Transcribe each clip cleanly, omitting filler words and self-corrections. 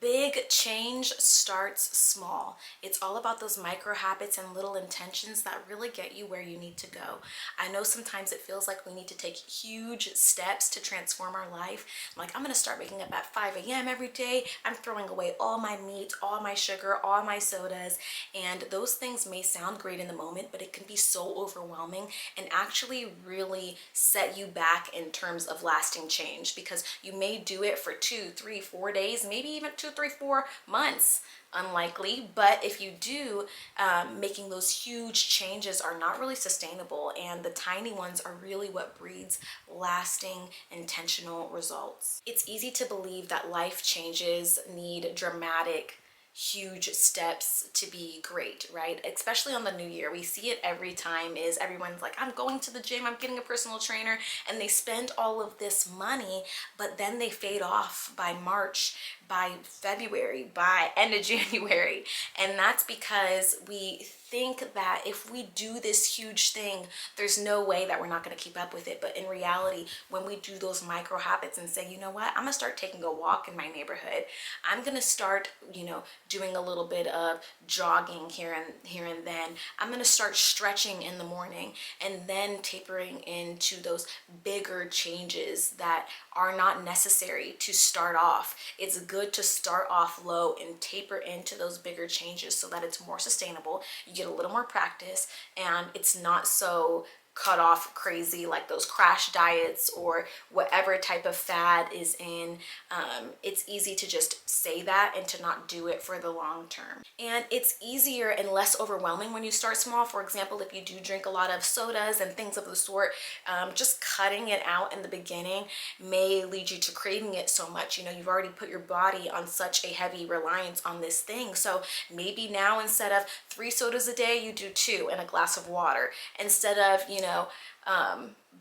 Big change starts small. It's all about those micro habits and little intentions that really get you where you need to go. I know sometimes it feels like we need to take huge steps to transform our life. Like, I'm gonna start waking up at 5 a.m. every day. I'm throwing away all my meat, all my sugar, all my sodas. And those things may sound great in the moment, but it can be so overwhelming and actually really set you back in terms of lasting change, because you may do it for 2, 3, 4 days, maybe even 2, 3, 4 months. Unlikely, but if you do, making those huge changes are not really sustainable, and the tiny ones are really what breeds lasting, intentional results. It's easy to believe that life changes need dramatic, huge steps to be great, right? Especially on the new year, we see it every time. Is everyone's like, I'm going to the gym, I'm getting a personal trainer, and they spend all of this money, but then they fade off by March, by February, by end of January. And that's because we think that if we do this huge thing, there's no way that we're not going to keep up with it. But in reality, when we do those micro habits and say, you know what, I'm gonna start taking a walk in my neighborhood, I'm gonna start, doing a little bit of jogging here and then, I'm gonna start stretching in the morning, and then tapering into those bigger changes that are not necessary to start off. It's good to start off low and taper into those bigger changes so that it's more sustainable. You get a little more practice, and it's not so cut off crazy like those crash diets or whatever type of fad is in. It's easy to just say that and to not do it for the long term. And it's easier and less overwhelming when you start small. For example, if you do drink a lot of sodas and things of the sort, just cutting it out in the beginning may lead you to craving it so much. You've already put your body on such a heavy reliance on this thing. So maybe now, instead of 3 sodas a day, you do 2 and a glass of water. Instead of,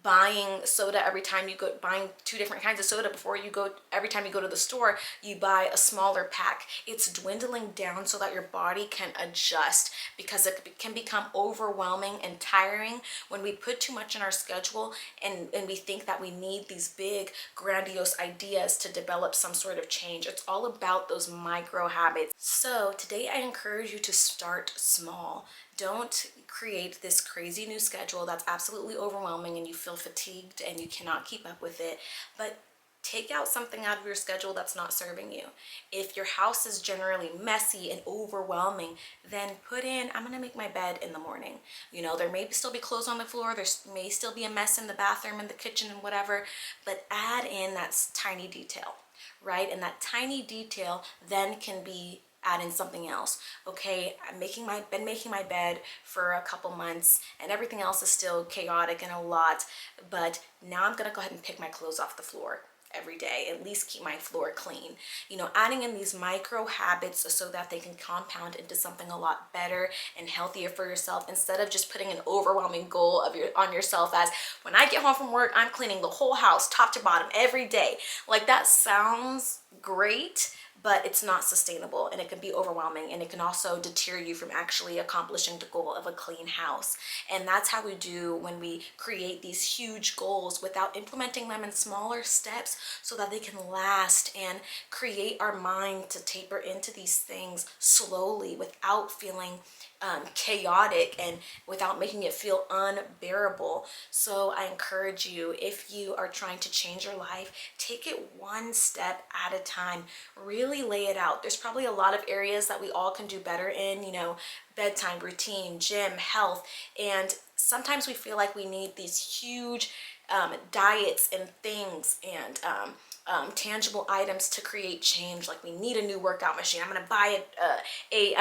buying soda every time you go, buying 2 different kinds of soda before you go, every time you go to the store, you buy a smaller pack. It's dwindling down so that your body can adjust, because it can become overwhelming and tiring when we put too much in our schedule, and we think that we need these big, grandiose ideas to develop some sort of change. It's all about those micro habits. So today I encourage you to start small. Don't create this crazy new schedule that's absolutely overwhelming and you feel fatigued and you cannot keep up with it, but take out something out of your schedule that's not serving you. If your house is generally messy and overwhelming, then put in, I'm gonna make my bed in the morning. There may still be clothes on the floor, there may still be a mess in the bathroom, in the kitchen, and whatever, but add in that tiny detail, right? And that tiny detail then can be add in something else. Okay, been making my bed for a couple months and everything else is still chaotic and a lot, but now I'm gonna go ahead and pick my clothes off the floor every day, at least keep my floor clean. Adding in these micro habits so that they can compound into something a lot better and healthier for yourself, instead of just putting an overwhelming goal on yourself as, when I get home from work, I'm cleaning the whole house top to bottom every day. Like, that sounds great, but it's not sustainable, and it can be overwhelming, and it can also deter you from actually accomplishing the goal of a clean house. And that's how we do when we create these huge goals without implementing them in smaller steps so that they can last, and create our mind to taper into these things slowly without feeling chaotic and without making it feel unbearable. So I encourage you, if you are trying to change your life, take it one step at a time. Really lay it out. There's probably a lot of areas that we all can do better in, bedtime routine, gym, health, and sometimes we feel like we need these huge diets and things and tangible items to create change. Like, we need a new workout machine. I'm going to buy a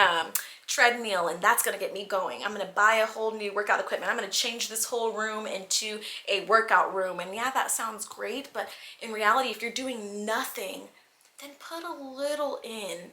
treadmill and that's going to get me going. I'm going to buy a whole new workout equipment. I'm going to change this whole room into a workout room. And yeah, that sounds great, but in reality, if you're doing nothing, then put a little in.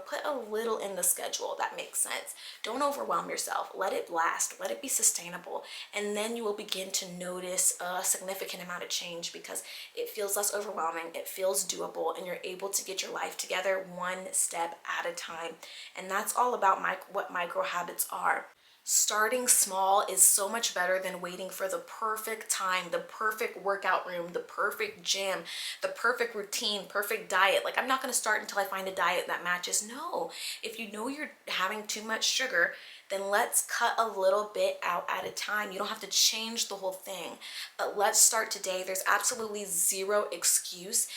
Put a little in the schedule that makes sense. Don't overwhelm yourself. Let it last. Let it be sustainable. And then you will begin to notice a significant amount of change, because it feels less overwhelming, it feels doable, and you're able to get your life together one step at a time. And that's all about what micro habits are. Starting small is so much better than waiting for the perfect time, the perfect workout room, the perfect gym, the perfect routine, perfect diet. Like, I'm not going to start until I find a diet that matches. No, if you know you're having too much sugar, then let's cut a little bit out at a time. You don't have to change the whole thing, but let's start today. There's absolutely zero excuse.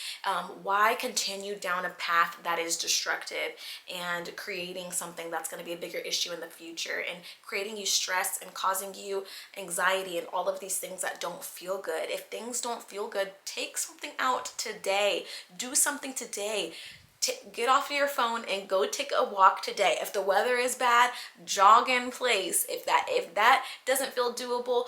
Why continue down a path that is destructive and creating something that's going to be a bigger issue in the future and creating you stress and causing you anxiety and all of these things that don't feel good? If things don't feel good, take something out today. Do something today. Get off of your phone and go take a walk today. If the weather is bad, jog in place. If that doesn't feel doable,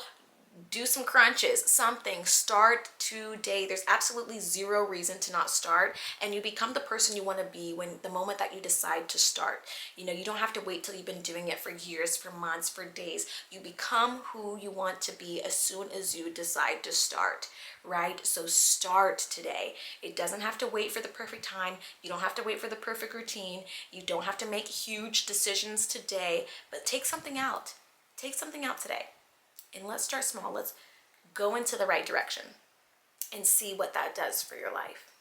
do some crunches, something. Start today. There's absolutely zero reason to not start, and you become the person you want to be when the moment that you decide to start. You know, you don't have to wait till you've been doing it for years, for months, for days. You become who you want to be as soon as you decide to start, right? So start today. It doesn't have to wait for the perfect time. You don't have to wait for the perfect routine. You don't have to make huge decisions today, but take something out. Take something out today. And let's start small. Let's go into the right direction and see what that does for your life.